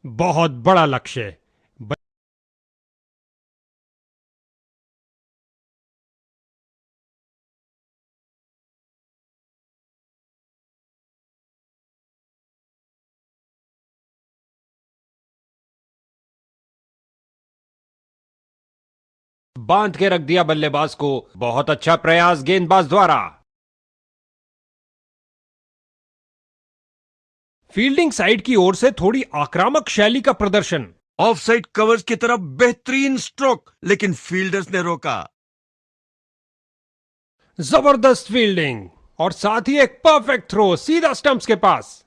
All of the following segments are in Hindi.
बहुत बड़ा लक्ष्य। बांध के रख दिया बल्लेबाज को। बहुत अच्छा प्रयास गेंदबाज द्वारा। फील्डिंग साइड की ओर से थोड़ी आक्रामक शैली का प्रदर्शन। ऑफ साइड कवर्स की तरफ बेहतरीन स्ट्रोक, लेकिन फील्डर्स ने रोका। जबरदस्त फील्डिंग और साथ ही एक परफेक्ट थ्रो सीधा स्टंप्स के पास।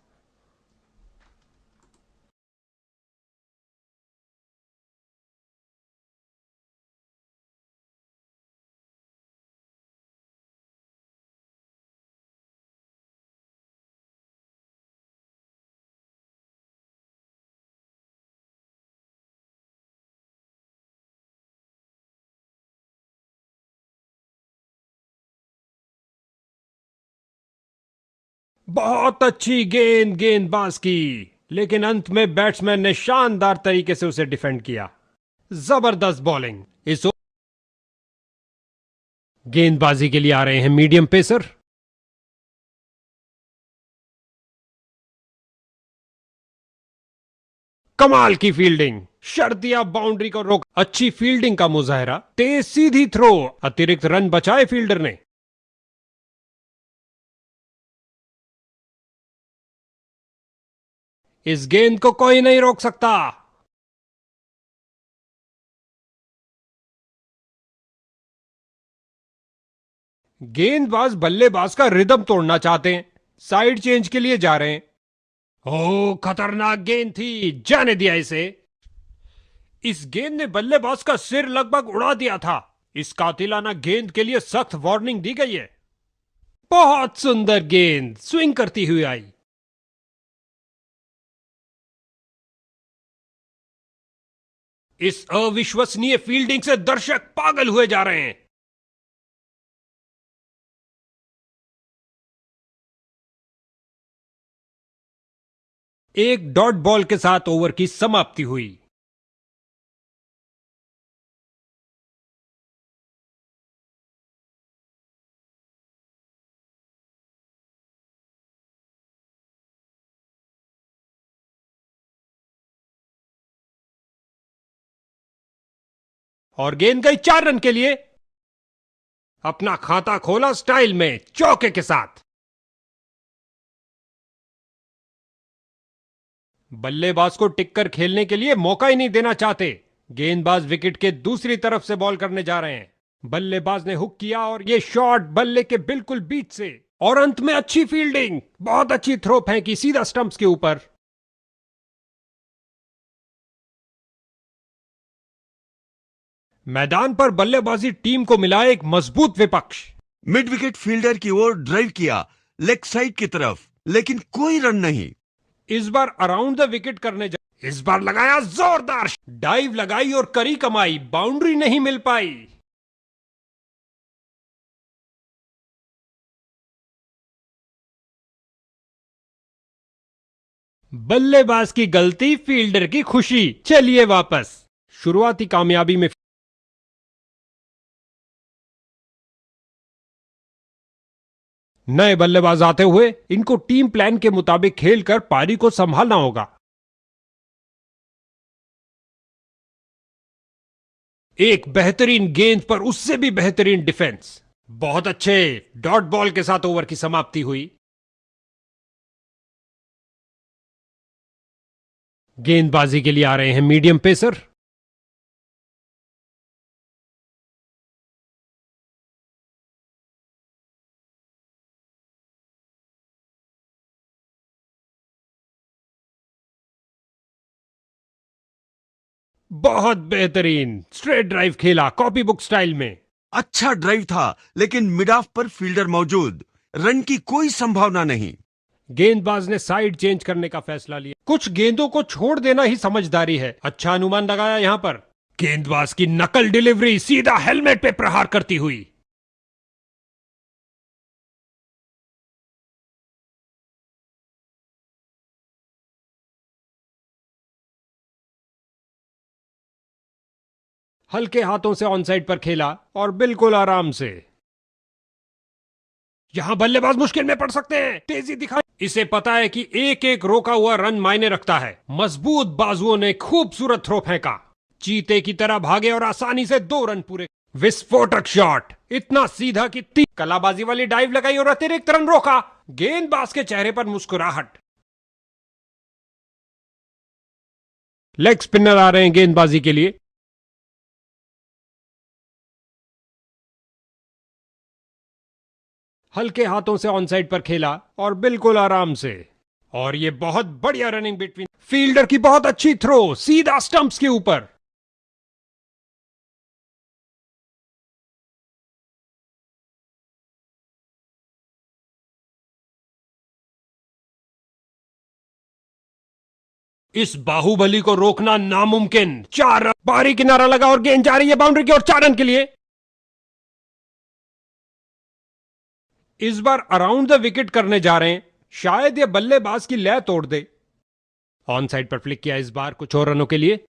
बहुत अच्छी गेंद गेंदबाज की, लेकिन अंत में बैट्समैन ने शानदार तरीके से उसे डिफेंड किया। जबरदस्त बॉलिंग। गेंदबाजी के लिए आ रहे हैं मीडियम पेसर। कमाल की फील्डिंग। शर्तिया बाउंड्री को रोक। अच्छी फील्डिंग का मुजाहरा। तेज सीधी थ्रो। अतिरिक्त रन बचाए फील्डर ने। इस गेंद को कोई नहीं रोक सकता। गेंदबाज बल्लेबाज का रिदम तोड़ना चाहते हैं। साइड चेंज के लिए जा रहे हैं। ओ खतरनाक गेंद थी, जाने दिया इसे। इस गेंद ने बल्लेबाज का सिर लगभग उड़ा दिया था। इस कातिलाना गेंद के लिए सख्त वार्निंग दी गई है। बहुत सुंदर गेंद स्विंग करती हुई आई। इस अविश्वसनीय फील्डिंग से दर्शक पागल हुए जा रहे हैं। एक डॉट बॉल के साथ ओवर की समाप्ति हुई। और गेंद गई 4 रन के लिए। अपना खाता खोला स्टाइल में चौके के साथ। बल्लेबाज को टिककर खेलने के लिए मौका ही नहीं देना चाहते। गेंदबाज विकेट के दूसरी तरफ से बॉल करने जा रहे हैं। बल्लेबाज ने हुक किया और यह शॉट बल्ले के बिल्कुल बीच से। और अंत में अच्छी फील्डिंग। बहुत अच्छी थ्रो फेंकी सीधा स्टंप्स के ऊपर। मैदान पर बल्लेबाजी टीम को मिला एक मजबूत विपक्ष। मिड विकेट फील्डर की ओर ड्राइव किया, लेग साइड की तरफ, लेकिन कोई रन नहीं। इस बार अराउंड द विकेट करने जा। इस बार लगाया जोरदार। डाइव लगाई और करी कमाई। बाउंड्री नहीं मिल पाई। बल्लेबाज की गलती फील्डर की खुशी। चलिए वापस। शुरुआती कामयाबी में नए बल्लेबाज आते हुए इनको टीम प्लान के मुताबिक खेलकर पारी को संभालना होगा। एक बेहतरीन गेंद पर उससे भी बेहतरीन डिफेंस। बहुत अच्छे डॉट बॉल के साथ ओवर की समाप्ति हुई। गेंदबाजी के लिए आ रहे हैं मीडियम पेसर। बहुत बेहतरीन स्ट्रेट ड्राइव खेला कॉपी बुक स्टाइल में। अच्छा ड्राइव था, लेकिन मिड ऑफ पर फील्डर मौजूद। रन की कोई संभावना नहीं। गेंदबाज ने साइड चेंज करने का फैसला लिया। कुछ गेंदों को छोड़ देना ही समझदारी है। अच्छा अनुमान लगाया यहां पर। गेंदबाज की नकल डिलीवरी सीधा हेलमेट पे प्रहार करती हुई। हल्के हाथों से ऑन साइड पर खेला और बिल्कुल आराम से। यहां बल्लेबाज मुश्किल में पड़ सकते हैं। तेजी दिखाई। इसे पता है कि एक एक रोका हुआ रन मायने रखता है। मजबूत बाजुओं ने खूबसूरत थ्रो फेंका। चीते की तरह भागे और आसानी से 2 रन पूरे। विस्फोटक शॉट, इतना सीधा कि कलाबाजी वाली डाइव लगाई और अतिरिक्त रन रोका। गेंदबाज के चेहरे पर मुस्कुराहट। लेग स्पिनर आ रहे हैं गेंदबाजी के लिए। हल्के हाथों से ऑन साइड पर खेला और बिल्कुल आराम से। और ये बहुत बढ़िया रनिंग बिटवीन। फील्डर की बहुत अच्छी थ्रो, सीधा स्टंप्स के ऊपर। इस बाहुबली को रोकना नामुमकिन। 4 रन। बाहरी किनारा लगा और गेंद जा रही है बाउंड्री की ओर। 4 रन के लिए। इस बार अराउंड द विकेट करने जा रहे हैं। शायद यह बल्लेबाज की लय तोड़ दे। ऑन साइड पर फ्लिक किया इस बार कुछ और रनों के लिए।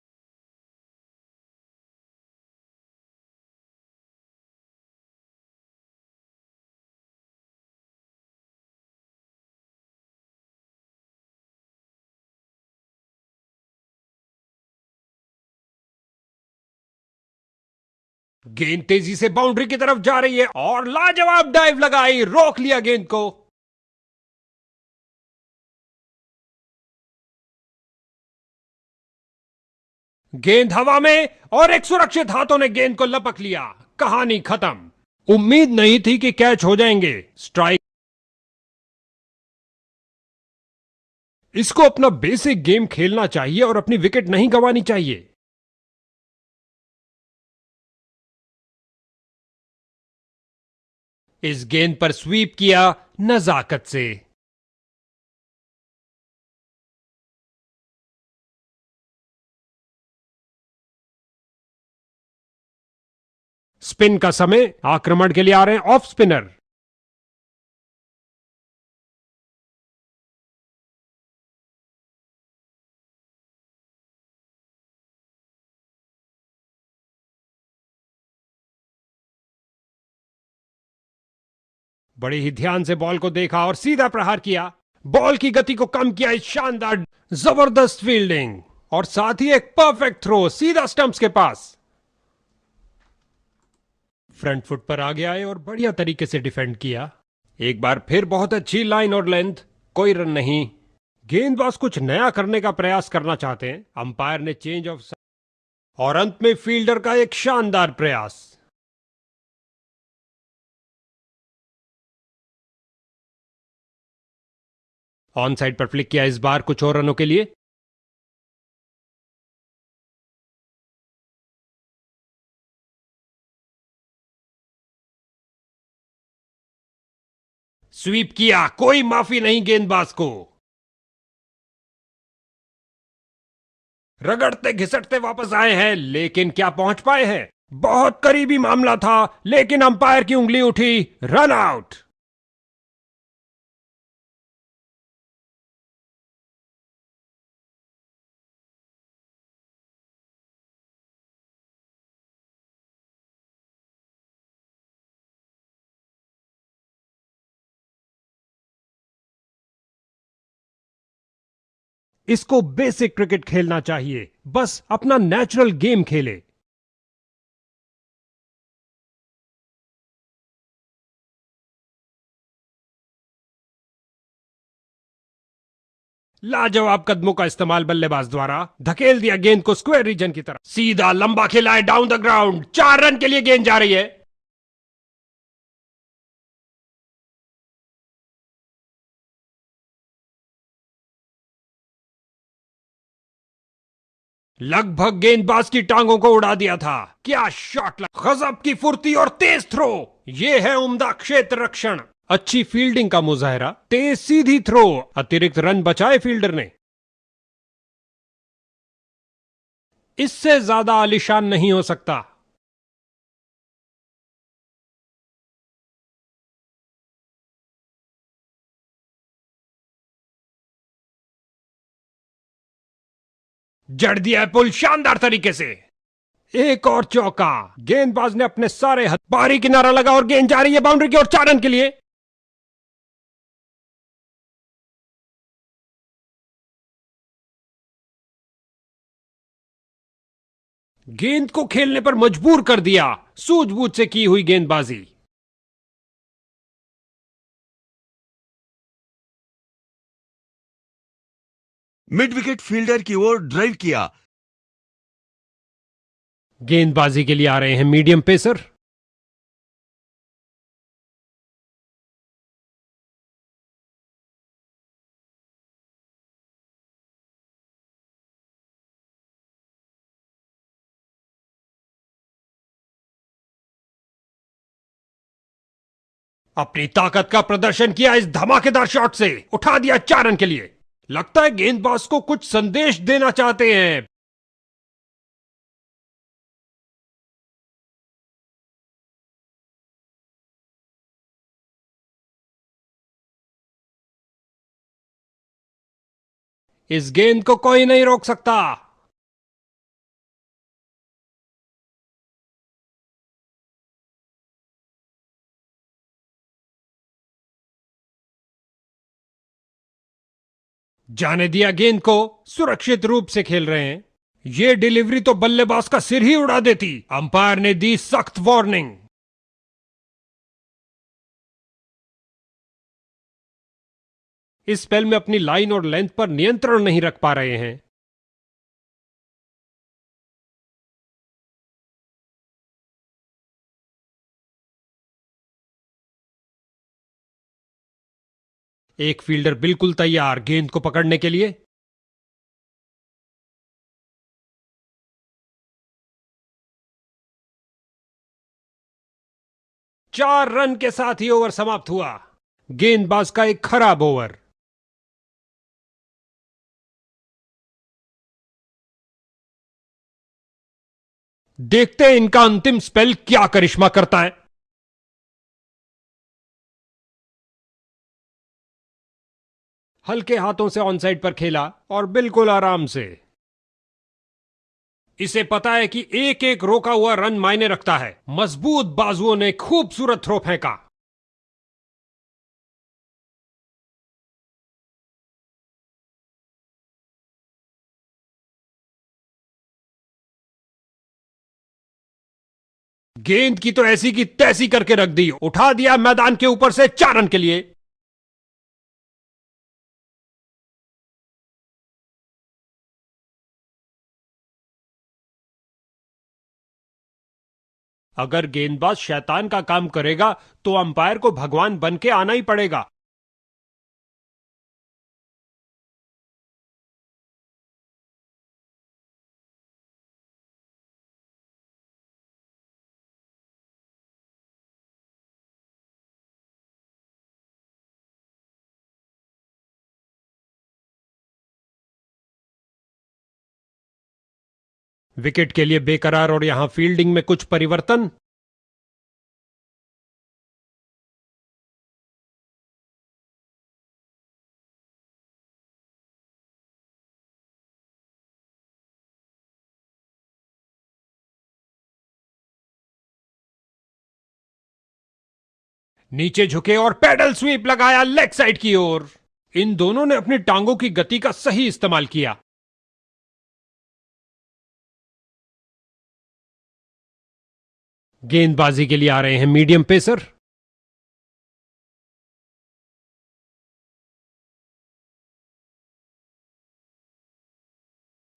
गेंद तेजी से बाउंड्री की तरफ जा रही है और लाजवाब डाइव लगाई, रोक लिया गेंद को। गेंद हवा में और एक सुरक्षित हाथों ने गेंद को लपक लिया। कहानी खत्म। उम्मीद नहीं थी कि कैच हो जाएंगे। स्ट्राइक। इसको अपना बेसिक गेम खेलना चाहिए और अपनी विकेट नहीं गंवानी चाहिए। इस गेंद पर स्वीप किया नजाकत से। स्पिन का समय। आक्रमण के लिए आ रहे हैं ऑफ स्पिनर। बड़े ही ध्यान से बॉल को देखा और सीधा प्रहार किया। बॉल की गति को कम किया। इस शानदार जबरदस्त फील्डिंग और साथ ही एक परफेक्ट थ्रो सीधा स्टंप्स के पास। फ्रंट फुट पर आगे आए और बढ़िया तरीके से डिफेंड किया। एक बार फिर बहुत अच्छी लाइन और लेंथ। कोई रन नहीं। गेंदबाज कुछ नया करने का प्रयास करना चाहते हैं। अंपायर ने चेंज ऑफ। और अंत में फील्डर का एक शानदार प्रयास। ऑन साइड पर फ्लिक किया इस बार कुछ और रनों के लिए। स्वीप किया, कोई माफी नहीं गेंदबाज को। रगड़ते घिसटते वापस आए हैं लेकिन क्या पहुंच पाए हैं? बहुत करीबी मामला था लेकिन अंपायर की उंगली उठी। Run out. इसको बेसिक क्रिकेट खेलना चाहिए। बस अपना नेचुरल गेम खेले। लाजवाब कदमों का इस्तेमाल बल्लेबाज द्वारा धकेल दिया गेंद को स्क्वायर रीजन की तरफ। सीधा लंबा खिलाए डाउन द ग्राउंड। 4 रन के लिए गेंद जा रही है। लगभग गेंदबाज की टांगों को उड़ा दिया था। क्या शॉट गजब की फुर्ती और तेज थ्रो। यह है उम्दा क्षेत्र रक्षण। अच्छी फील्डिंग का मुजाहरा। तेज सीधी थ्रो। अतिरिक्त रन बचाए फील्डर ने। इससे ज्यादा आलिशान नहीं हो सकता। जड़ दिया है पुल शानदार तरीके से। एक और चौका। गेंदबाज ने अपने सारे बाहरी किनारा लगा और गेंद जा रही है बाउंड्री की ओर 4 रन के लिए। गेंद को खेलने पर मजबूर कर दिया, सूझबूझ से की हुई गेंदबाजी। मिड विकेट फील्डर की ओर ड्राइव किया। गेंदबाजी के लिए आ रहे हैं मीडियम पेसर। अपनी ताकत का प्रदर्शन किया इस धमाकेदार शॉट से, उठा दिया 4 रन के लिए। लगता है गेंदबाज को कुछ संदेश देना चाहते हैं। इस गेंद को कोई नहीं रोक सकता। जाने दिया गेंद को, सुरक्षित रूप से खेल रहे हैं। यह डिलीवरी तो बल्लेबाज का सिर ही उड़ा देती। अंपायर ने दी सख्त वार्निंग। इस स्पेल में अपनी लाइन और लेंथ पर नियंत्रण नहीं रख पा रहे हैं। एक फील्डर बिल्कुल तैयार गेंद को पकड़ने के लिए। चार रन के साथ ही ओवर समाप्त हुआ। गेंदबाज का एक खराब ओवर। देखते हैं इनका अंतिम स्पेल क्या करिश्मा करता है। हल्के हाथों से ऑन साइड पर खेला और बिल्कुल आराम से। इसे पता है कि एक एक रोका हुआ रन मायने रखता है। मजबूत बाजुओं ने खूबसूरत थ्रो फेंका। गेंद की तो ऐसी की तैसी करके रख दी, उठा दिया मैदान के ऊपर से 4 रन के लिए। अगर गेंदबाज शैतान का काम करेगा तो अंपायर को भगवान बन के आना ही पड़ेगा। विकेट के लिए बेकरार और यहां फील्डिंग में कुछ परिवर्तन। नीचे झुके और पैडल स्वीप लगाया लेग साइड की ओर। इन दोनों ने अपनी टांगों की गति का सही इस्तेमाल किया। गेंदबाजी के लिए आ रहे हैं मीडियम पेसर।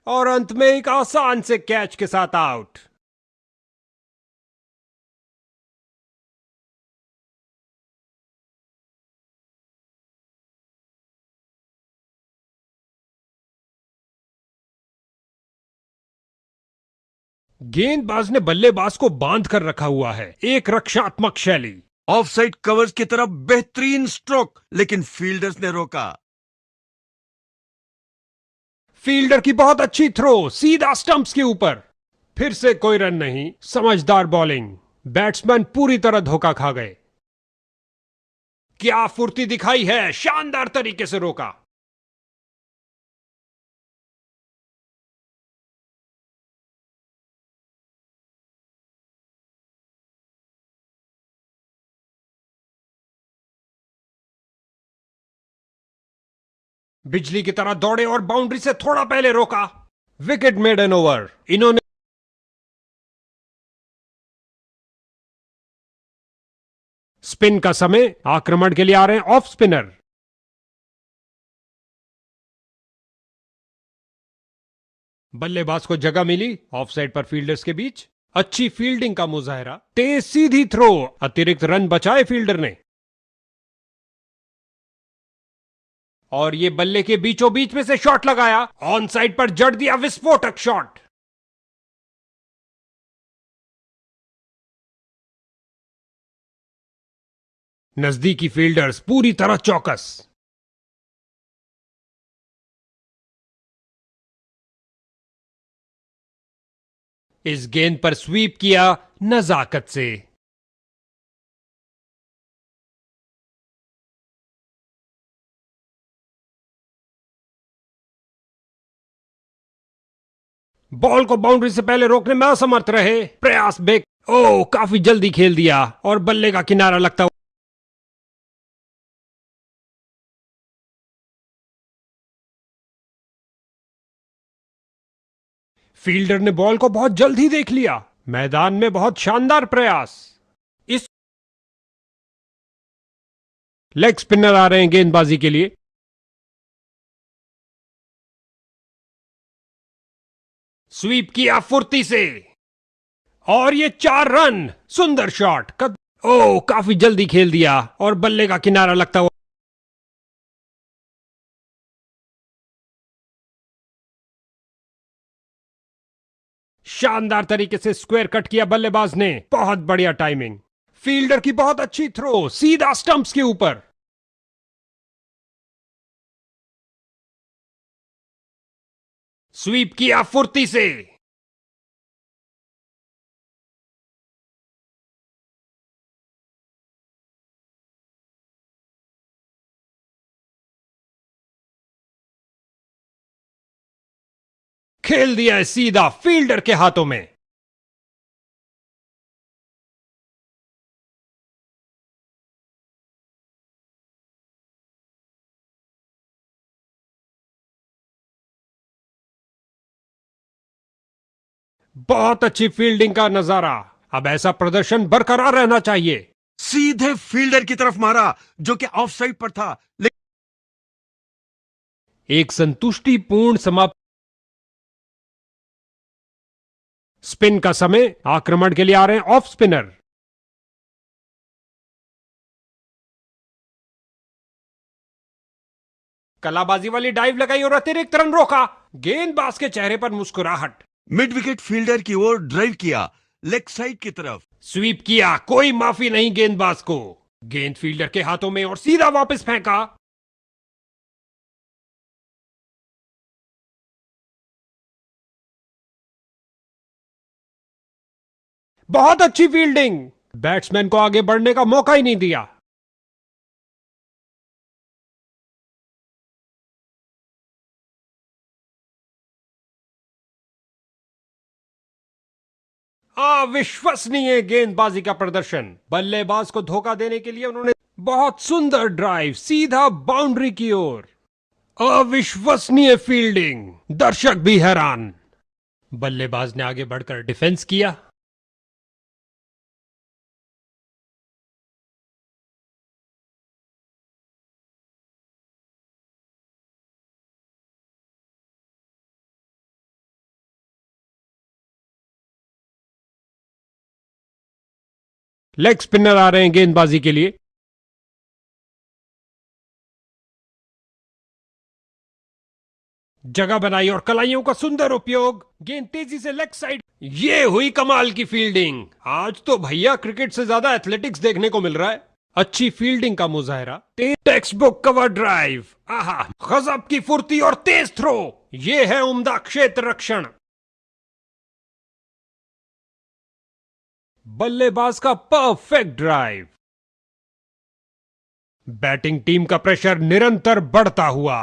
और अंत में एक आसान से कैच के साथ आउट। गेंदबाज ने बल्लेबाज को बांध कर रखा हुआ है, एक रक्षात्मक शैली। ऑफ साइड कवर्स की तरफ बेहतरीन स्ट्रोक, लेकिन फील्डर्स ने रोका। फील्डर की बहुत अच्छी थ्रो, सीधा स्टंप्स के ऊपर। फिर से कोई रन नहीं, समझदार बॉलिंग। बैट्समैन पूरी तरह धोखा खा गए। क्या फुर्ती दिखाई है, शानदार तरीके से रोका। बिजली की तरह दौड़े और बाउंड्री से थोड़ा पहले रोका। Wicket made an over. इन्होंने स्पिन का समय, आक्रमण के लिए आ रहे हैं ऑफ स्पिनर। बल्लेबाज को जगह मिली ऑफ साइड पर फील्डर्स के बीच। अच्छी फील्डिंग का मुजाहरा, तेज सीधी थ्रो, अतिरिक्त रन बचाए फील्डर ने। और ये बल्ले के बीचों बीच में से शॉट लगाया, ऑन साइड पर जड़ दिया विस्फोटक शॉट। नजदीकी फील्डर्स पूरी तरह चौकस। इस गेंद पर स्वीप किया नजाकत से। बॉल को बाउंड्री से पहले रोकने में असमर्थ रहे, प्रयास बेक। ओ, काफी जल्दी खेल दिया और बल्ले का किनारा लगता हुआ। फील्डर ने बॉल को बहुत जल्द ही देख लिया। मैदान में बहुत शानदार प्रयास। इस लेग स्पिनर आ रहे हैं गेंदबाजी के लिए। स्वीप किया फुर्ती से और ये 4 रन। सुंदर शॉट। ओ, काफी जल्दी खेल दिया और बल्ले का किनारा लगता हुआ। शानदार तरीके से स्क्वायर कट किया बल्लेबाज ने। बहुत बढ़िया टाइमिंग। फील्डर की बहुत अच्छी थ्रो, सीधा स्टंप्स के ऊपर। स्वीप किया फुर्ती से। खेल दिया है सीधा फील्डर के हाथों में। बहुत अच्छी फील्डिंग का नजारा। अब ऐसा प्रदर्शन बरकरार रहना चाहिए। सीधे फील्डर की तरफ मारा जो कि ऑफ साइड पर था, लेकिन एक संतुष्टिपूर्ण समाप्ति। स्पिन का समय, आक्रमण के लिए आ रहे हैं ऑफ स्पिनर। कलाबाजी वाली डाइव लगाई और अतिरिक्त रन रोका। गेंदबाज के चेहरे पर मुस्कुराहट। मिड विकेट फील्डर की ओर ड्राइव किया, लेग साइड की तरफ। स्वीप किया, कोई माफी नहीं गेंदबाज को। गेंद फील्डर के हाथों में और सीधा वापस फेंका। बहुत अच्छी फील्डिंग। बैट्समैन को आगे बढ़ने का मौका ही नहीं दिया। अविश्वसनीय गेंदबाजी का प्रदर्शन। बल्लेबाज को धोखा देने के लिए उन्होंने बहुत सुंदर ड्राइव, सीधा बाउंड्री की ओर। अविश्वसनीय फील्डिंग, दर्शक भी हैरान। बल्लेबाज ने आगे बढ़कर डिफेंस किया। लेग स्पिनर आ रहे हैं गेंदबाजी के लिए। जगह बनाई और कलाइयों का सुंदर उपयोग। गेंद तेजी से लेग साइड। ये हुई कमाल की फील्डिंग। आज तो भैया क्रिकेट से ज्यादा एथलेटिक्स देखने को मिल रहा है। अच्छी फील्डिंग का मुजाहरा, टेक्स्ट बुक कवर ड्राइव। आहा, गजब की फुर्ती और तेज थ्रो। ये है उम्दा क्षेत्र रक्षण। बल्लेबाज का परफेक्ट ड्राइव। बैटिंग टीम का प्रेशर निरंतर बढ़ता हुआ।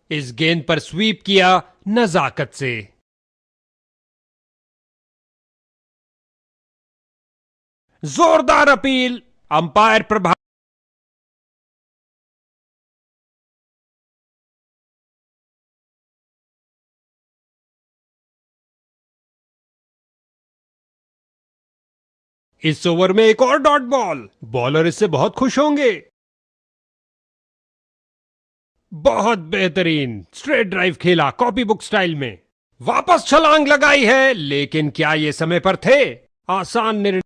इस गेंद पर स्वीप किया नजाकत से। जोरदार अपील। अंपायर प्रभाव इस ओवर में एक और डॉट बॉल। बॉलर इससे बहुत खुश होंगे। बहुत बेहतरीन स्ट्रेट ड्राइव खेला कॉपी बुक स्टाइल में। वापस छलांग लगाई है, लेकिन क्या ये समय पर थे? आसान निर्णय।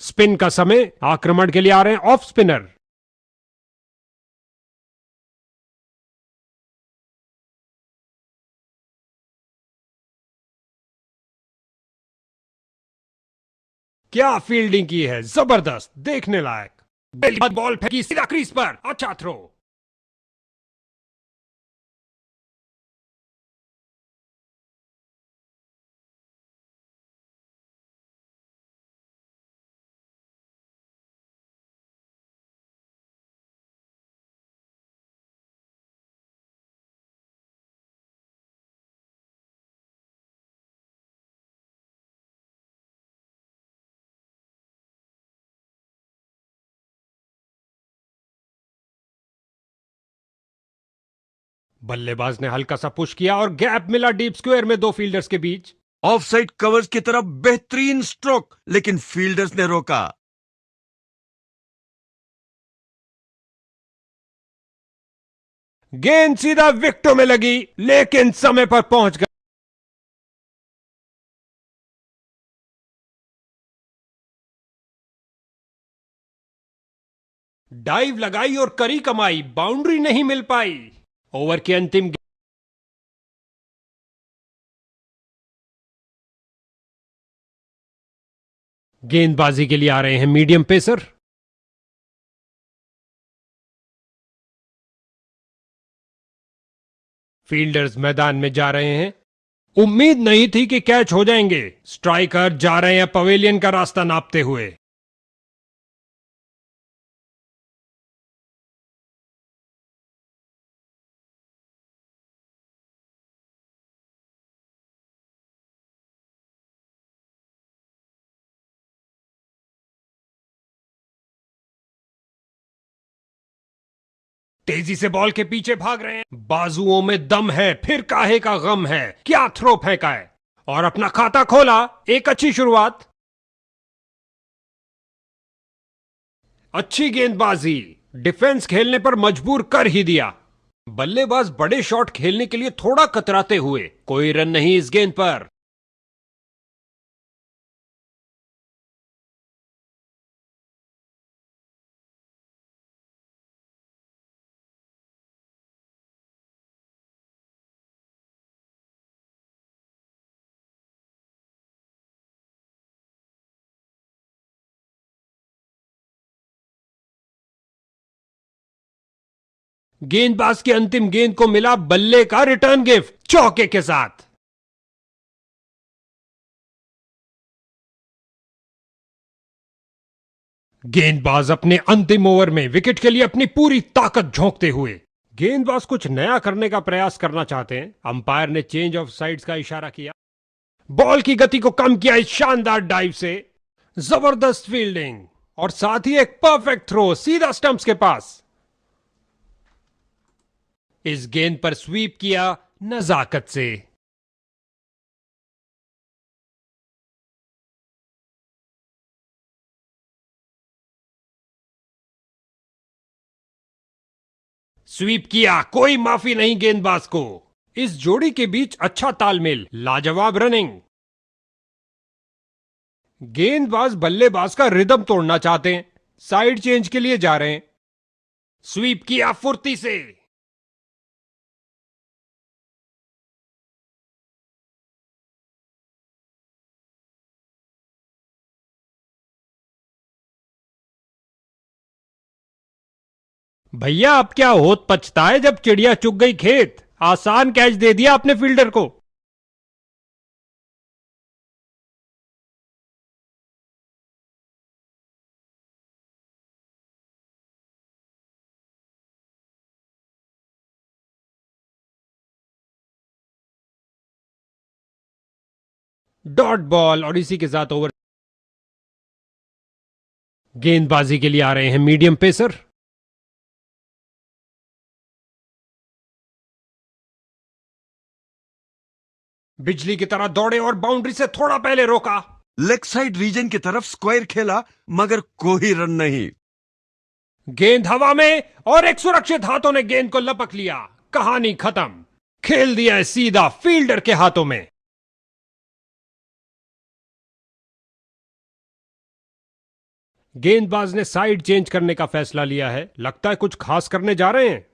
स्पिन का समय, आक्रमण के लिए आ रहे हैं ऑफ स्पिनर। क्या फील्डिंग की है, जबरदस्त, देखने लायक। बॉल फेंकी सीधा क्रीज पर, अच्छा थ्रो। बल्लेबाज ने हल्का सा पुश किया और गैप मिला डीप स्क्वायर में दो फील्डर्स के बीच। ऑफसाइड कवर्स की तरफ बेहतरीन स्ट्रोक, लेकिन फील्डर्स ने रोका। गेंद सीधा विकेटों में लगी, लेकिन समय पर पहुंच गई। डाइव लगाई और करी कमाई, बाउंड्री नहीं मिल पाई। ओवर की अंतिम गेंदबाजी के लिए आ रहे हैं मीडियम पेसर। फील्डर्स मैदान में जा रहे हैं। उम्मीद नहीं थी कि कैच हो जाएंगे। स्ट्राइकर जा रहे हैं पवेलियन का रास्ता नापते हुए। तेजी से बॉल के पीछे भाग रहे हैं। बाजुओं में दम है, फिर काहे का गम है। क्या थ्रो फेंका है और अपना खाता खोला। एक अच्छी शुरुआत। अच्छी गेंदबाजी, डिफेंस खेलने पर मजबूर कर ही दिया। बल्लेबाज बड़े शॉट खेलने के लिए थोड़ा कतराते हुए। कोई रन नहीं इस गेंद पर। गेंदबाज की अंतिम गेंद को मिला बल्ले का रिटर्न गिफ्ट चौके के साथ। गेंदबाज अपने अंतिम ओवर में विकेट के लिए अपनी पूरी ताकत झोंकते हुए। गेंदबाज कुछ नया करने का प्रयास करना चाहते हैं। अंपायर ने चेंज ऑफ साइड्स का इशारा किया। बॉल की गति को कम किया इस शानदार डाइव से। जबरदस्त फील्डिंग और साथ ही एक परफेक्ट थ्रो सीधा स्टंप्स के पास। इस गेंद पर स्वीप किया नजाकत से। स्वीप किया, कोई माफी नहीं गेंदबाज को। इस जोड़ी के बीच अच्छा तालमेल, लाजवाब रनिंग। गेंदबाज बल्लेबाज का रिदम तोड़ना चाहते हैं। साइड चेंज के लिए जा रहे हैं। स्वीप किया फुर्ती से। भैया अब क्या होत पछताए जब चिड़िया चुग गई खेत। आसान कैच दे दिया अपने फील्डर को। डॉट बॉल और इसी के साथ ओवर। गेंदबाजी के लिए आ रहे हैं मीडियम पेसर। बिजली की तरह दौड़े और बाउंड्री से थोड़ा पहले रोका। लेग साइड रीजन की तरफ स्क्वायर खेला मगर कोई रन नहीं। गेंद हवा में और एक सुरक्षित हाथों ने गेंद को लपक लिया। कहानी खत्म। खेल दिया है सीधा फील्डर के हाथों में। गेंदबाज ने साइड चेंज करने का फैसला लिया है। लगता है कुछ खास करने जा रहे हैं।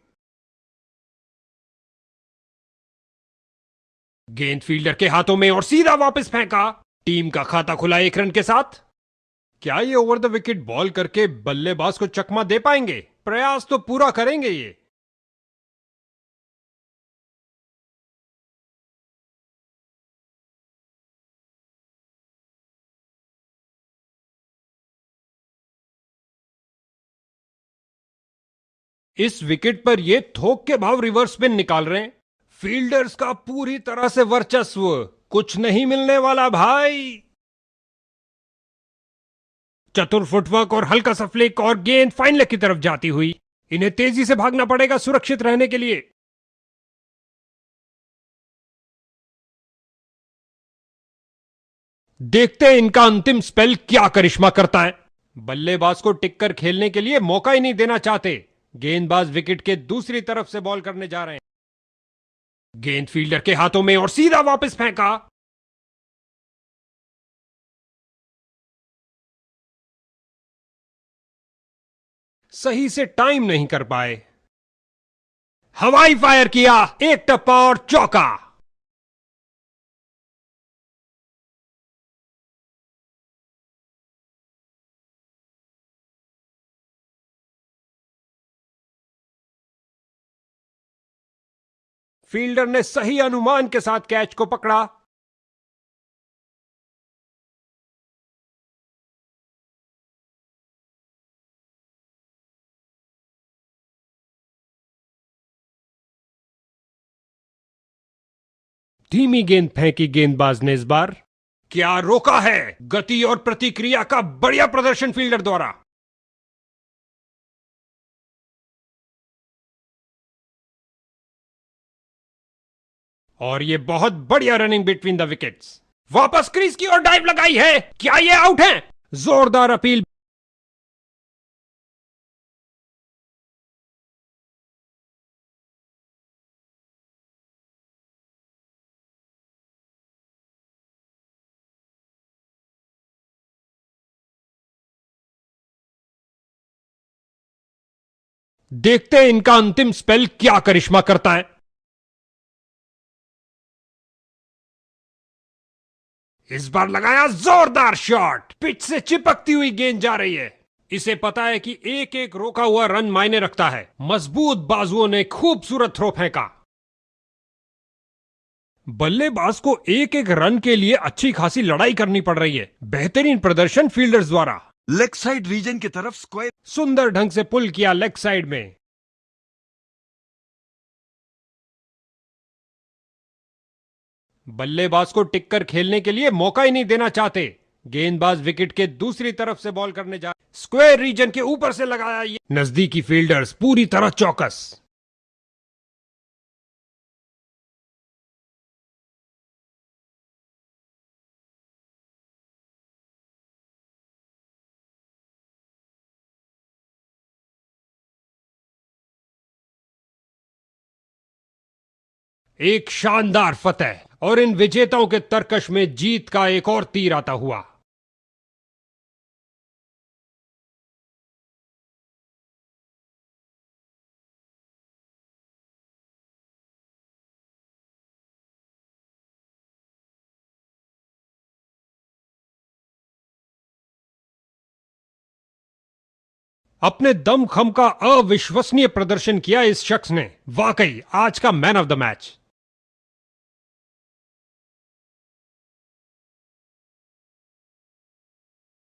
गेंद फील्डर के हाथों में और सीधा वापस फेंका। टीम का खाता खुला 1 रन के साथ। क्या ये ओवर द विकेट बॉल करके बल्लेबाज को चकमा दे पाएंगे? प्रयास तो पूरा करेंगे ये। इस विकेट पर ये थोक के भाव रिवर्स स्पिन निकाल रहे हैं। फील्डर्स का पूरी तरह से वर्चस्व। कुछ नहीं मिलने वाला भाई। चतुर फुटवर्क और हल्का सा फ्लिक और गेंद फाइन लेग की तरफ जाती हुई। इन्हें तेजी से भागना पड़ेगा सुरक्षित रहने के लिए। देखते हैं इनका अंतिम स्पेल क्या करिश्मा करता है। बल्लेबाज को टिककर खेलने के लिए मौका ही नहीं देना चाहते। गेंदबाज विकेट के दूसरी तरफ से बॉल करने जा रहे हैं। गेंद फील्डर के हाथों में और सीधा वापस फेंका। सही से टाइम नहीं कर पाए। हवाई फायर किया, एक टप्पा और चौका। फील्डर ने सही अनुमान के साथ कैच को पकड़ा। धीमी गेंद फेंकी गेंदबाज ने इस बार। क्या रोका है? गति और प्रतिक्रिया का बढ़िया प्रदर्शन फील्डर द्वारा। और ये बहुत बढ़िया रनिंग बिटवीन द विकेट्स। वापस क्रीज की ओर डाइव लगाई है। क्या ये आउट है? जोरदार अपील। देखते हैं इनका अंतिम स्पेल क्या करिश्मा करता है। इस बार लगाया जोरदार शॉट। पिच से चिपकती हुई गेंद जा रही है। इसे पता है कि एक एक रोका हुआ रन मायने रखता है। मजबूत बाजुओं ने खूबसूरत थ्रो फेंका। बल्लेबाज को एक एक रन के लिए अच्छी खासी लड़ाई करनी पड़ रही है। बेहतरीन प्रदर्शन फील्डर्स द्वारा। लेग साइड रीजन की तरफ स्क्वायर। सुंदर ढंग से पुल किया लेग साइड में। बल्लेबाज को टिककर खेलने के लिए मौका ही नहीं देना चाहते। गेंदबाज विकेट के दूसरी तरफ से बॉल करने जा। स्क्वायर रीजन के ऊपर से लगाया। ये नजदीकी फील्डर्स पूरी तरह चौकस। एक शानदार फतेह और इन विजेताओं के तरकश में जीत का एक और तीर आता हुआ। अपने दम खम का अविश्वसनीय प्रदर्शन किया इस शख्स ने। वाकई आज का मैन ऑफ द मैच।